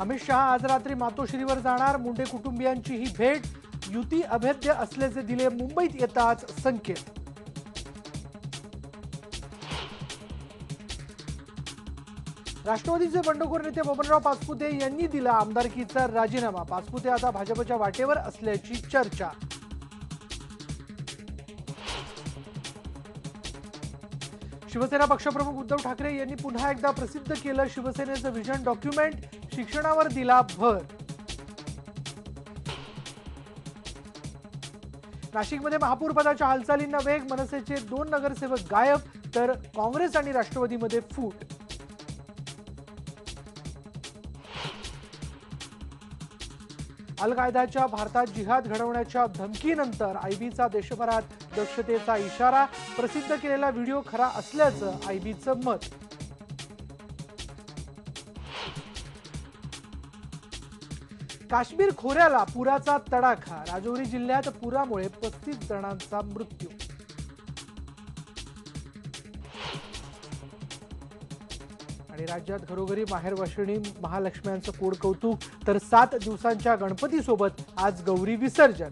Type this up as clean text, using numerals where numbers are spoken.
अमित शहा आज रात्री मातोश्रीवर जाणार। मुंडे कुटुंबियांची ही भेट युती अभेद्य असल्याचे दिले मुंबईत येताच संकेत। राष्ट्रवादीचे बंडखोर नेते बबनराव पाचपुते यांनी दिला आमदारकीचा राजीनामा। पाचपुते आता भाजपच्या वाटेवर असल्याची चर्चा। शिवसेना पक्षप्रमुख उद्धव ठाकरे यांनी पुन्हा एकदा प्रसिद्ध केलं शिवसेनेचं व्हिजन डॉक्युमेंट। शिक्षणावर दिला भर। नाशिकमध्ये महापौर पदाच्या हालचालींना वेग। मनसेचे 2 नगरसेवक गायब, तर काँग्रेस आणि राष्ट्रवादीमध्ये फूट। अल कायदाच्या भारतात जिहाद घडवण्याच्या धमकीनंतर आयबीचा देशभरात दक्षतेचा इशारा। प्रसिद्ध केलेला व्हिडिओ खरा असल्याचं आयबीचं मत। काश्मीर खोऱ्याला पुराचा तडाखा। राजौरी जिल्ह्यात पुरामुळे 35 जणांचा मृत्यू। आणि राज्यात घरोघरी माहेरवाशिणी महालक्ष्म्यांचं कोड कौतुक, तर 7 दिवसांच्या गणपतीसोबत आज गौरी विसर्जन।